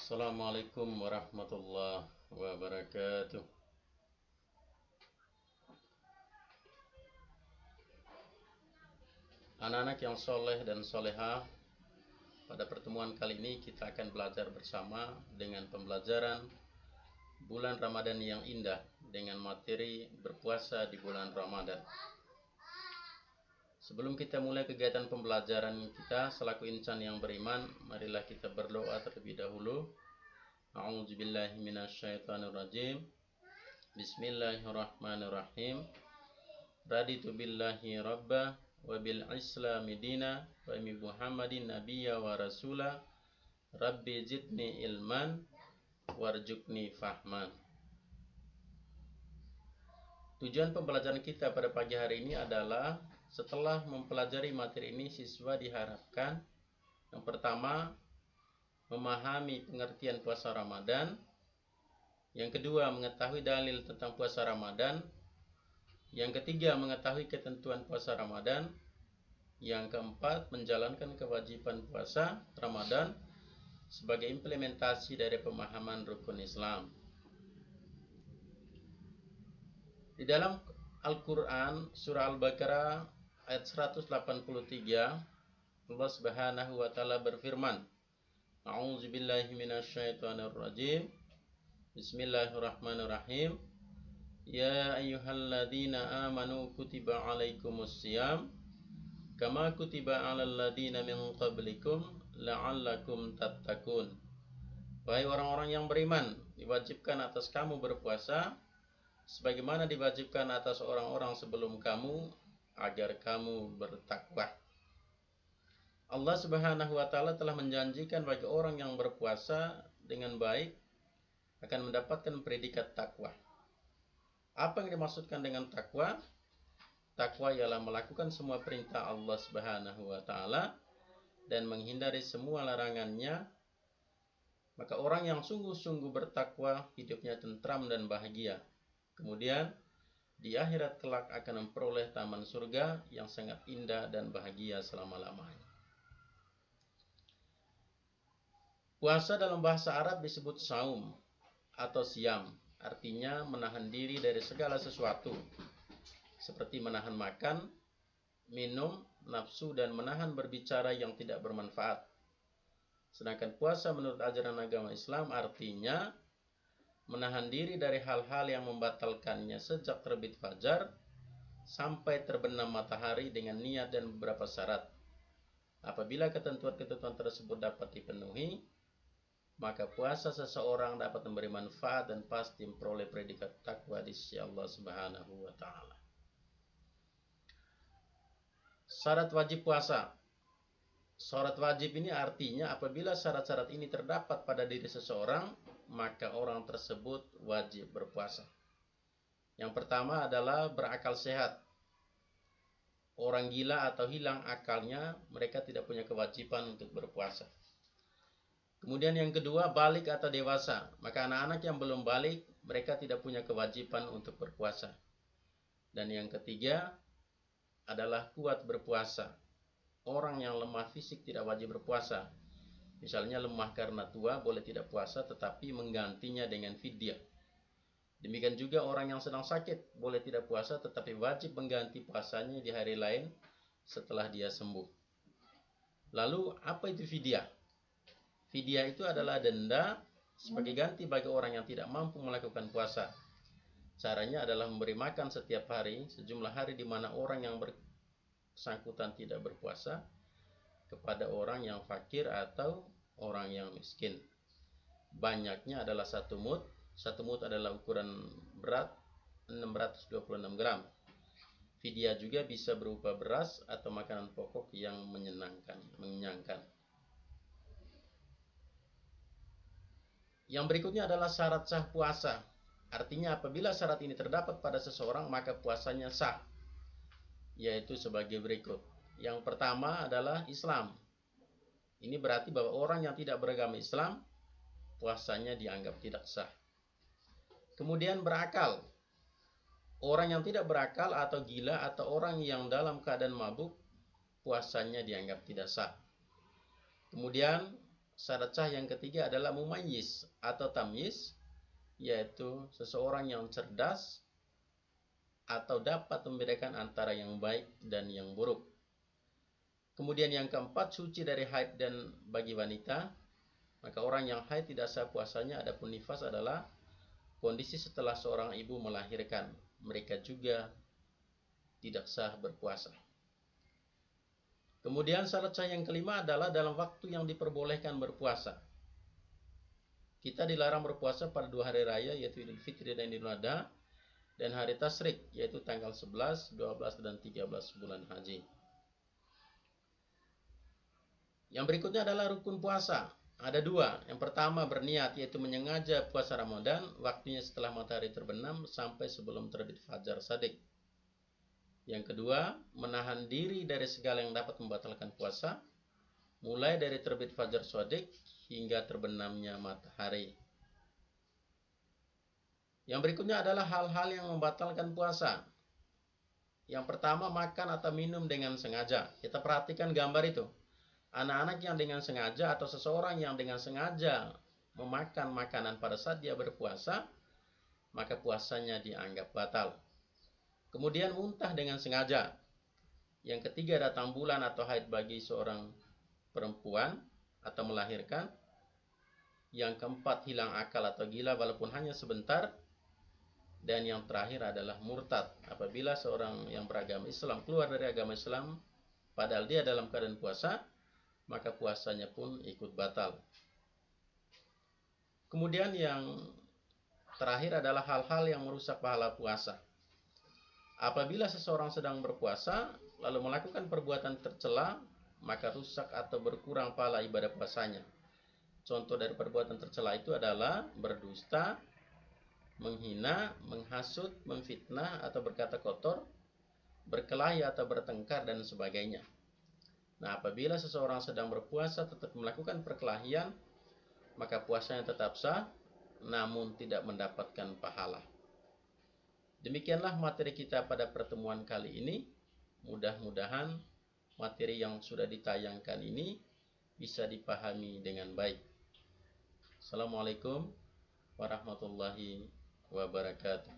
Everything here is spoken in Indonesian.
Assalamualaikum warahmatullahi wabarakatuh. Anak-anak yang soleh dan soleha, pada pertemuan kali ini kita akan belajar bersama dengan pembelajaran bulan Ramadan yang indah dengan materi berpuasa di bulan Ramadan. Sebelum kita mulai kegiatan pembelajaran kita selaku insan yang beriman, marilah kita berdoa terlebih dahulu. A'udzubillahi minasyaitonirrajim. Bismillahirrahmanirrahim. Raditu billahi rabba wa bil islami dina wa bi Muhammadin nabiyya wa rasula. Rabbi zidni ilman warjukni fahman. Tujuan pembelajaran kita pada pagi hari ini adalah setelah mempelajari materi ini, siswa diharapkan yang pertama memahami pengertian puasa Ramadan, yang kedua mengetahui dalil tentang puasa Ramadan, yang ketiga mengetahui ketentuan puasa Ramadan, yang keempat menjalankan kewajiban puasa Ramadan sebagai implementasi dari pemahaman rukun Islam. Di dalam Al-Quran surah Al-Baqarah ayat 183, Allah Subhanahu wa taala berfirman, A'udzubillahi minasyaitonirrajim. Bismillahirrahmanirrahim. Ya ayyuhalladzina amanu kutiba alaikumussyam kama kutiba alal ladzina min qablikum la'allakum tattaqun. Wahai orang-orang yang beriman, diwajibkan atas kamu berpuasa sebagaimana diwajibkan atas orang-orang sebelum kamu agar kamu bertakwa. Allah Subhanahu wa taala telah menjanjikan bagi orang yang berpuasa dengan baik akan mendapatkan predikat takwa. Apa yang dimaksudkan dengan takwa? Takwa ialah melakukan semua perintah Allah Subhanahu wa taala dan menghindari semua larangannya. Maka orang yang sungguh-sungguh bertakwa hidupnya tentram dan bahagia. Kemudian di akhirat kelak akan memperoleh taman surga yang sangat indah dan bahagia selama-lamanya. Puasa dalam bahasa Arab disebut saum atau siam, artinya menahan diri dari segala sesuatu, seperti menahan makan, minum, nafsu, dan menahan berbicara yang tidak bermanfaat. Sedangkan puasa menurut ajaran agama Islam artinya menahan diri dari hal-hal yang membatalkannya sejak terbit fajar sampai terbenam matahari dengan niat dan beberapa syarat. Apabila ketentuan-ketentuan tersebut dapat dipenuhi, maka puasa seseorang dapat memberi manfaat dan pasti memperoleh predikat takwa di sisi Allah Subhanahu wa taala. Syarat wajib puasa. Syarat wajib ini artinya apabila syarat-syarat ini terdapat pada diri seseorang, maka orang tersebut wajib berpuasa. Yang pertama adalah berakal sehat. Orang gila atau hilang akalnya, mereka tidak punya kewajiban untuk berpuasa. Kemudian yang kedua, balik atau dewasa. Maka anak-anak yang belum balik, mereka tidak punya kewajiban untuk berpuasa. Dan yang ketiga adalah kuat berpuasa. Orang yang lemah fisik tidak wajib berpuasa. Misalnya lemah karena tua boleh tidak puasa tetapi menggantinya dengan fidyah. Demikian juga orang yang sedang sakit boleh tidak puasa tetapi wajib mengganti puasanya di hari lain setelah dia sembuh. Lalu apa itu fidyah? Fidyah itu adalah denda sebagai ganti bagi orang yang tidak mampu melakukan puasa. Caranya adalah memberi makan setiap hari sejumlah hari di mana orang yang bersangkutan tidak berpuasa kepada orang yang fakir atau orang yang miskin. Banyaknya adalah 1 mud. 1 mud adalah ukuran berat 626 gram. Fidyah juga bisa berupa beras atau makanan pokok yang mengenyangkan. Yang berikutnya adalah syarat sah puasa. Artinya apabila syarat ini terdapat pada seseorang maka puasanya sah. Yaitu sebagai berikut. Yang pertama adalah Islam. Ini berarti bahwa orang yang tidak beragama Islam puasanya dianggap tidak sah. Kemudian berakal. Orang yang tidak berakal atau gila atau orang yang dalam keadaan mabuk puasanya dianggap tidak sah. Kemudian syarat sah yang ketiga adalah mumayyiz atau tamyiz, yaitu seseorang yang cerdas atau dapat membedakan antara yang baik dan yang buruk. Kemudian yang keempat, suci dari haid dan bagi wanita, maka orang yang haid tidak sah puasanya. Adapun nifas adalah kondisi setelah seorang ibu melahirkan, mereka juga tidak sah berpuasa. Kemudian syarat sah yang kelima adalah dalam waktu yang diperbolehkan berpuasa. Kita dilarang berpuasa pada 2 hari raya, yaitu Idul Fitri dan Idul Adha, dan hari Tasyrik, yaitu tanggal 11, 12, dan 13 bulan haji. Yang berikutnya adalah rukun puasa. Ada 2. Yang pertama berniat, yaitu menyengaja puasa Ramadan, waktunya setelah matahari terbenam sampai sebelum terbit fajar shadiq. Yang kedua, menahan diri dari segala yang dapat membatalkan puasa, mulai dari terbit fajar shadiq hingga terbenamnya matahari. Yang berikutnya adalah hal-hal yang membatalkan puasa. Yang pertama, makan atau minum dengan sengaja. Kita perhatikan gambar itu. Anak-anak yang dengan sengaja atau seseorang yang dengan sengaja memakan makanan pada saat dia berpuasa, maka puasanya dianggap batal. Kemudian muntah dengan sengaja. Yang ketiga, datang bulan atau haid bagi seorang perempuan atau melahirkan. Yang keempat, hilang akal atau gila walaupun hanya sebentar. Dan yang terakhir adalah murtad. Apabila seorang yang beragama Islam keluar dari agama Islam padahal dia dalam keadaan puasa, maka puasanya pun ikut batal. Kemudian yang terakhir adalah hal-hal yang merusak pahala puasa. Apabila seseorang sedang berpuasa lalu melakukan perbuatan tercela, maka rusak atau berkurang pahala ibadah puasanya. Contoh dari perbuatan tercela itu adalah berdusta, menghina, menghasut, memfitnah atau berkata kotor, berkelahi atau bertengkar dan sebagainya. Nah, apabila seseorang sedang berpuasa tetap melakukan perkelahian, maka puasanya tetap sah, namun tidak mendapatkan pahala. Demikianlah materi kita pada pertemuan kali ini. Mudah-mudahan materi yang sudah ditayangkan ini bisa dipahami dengan baik. Assalamualaikum warahmatullahi wabarakatuh.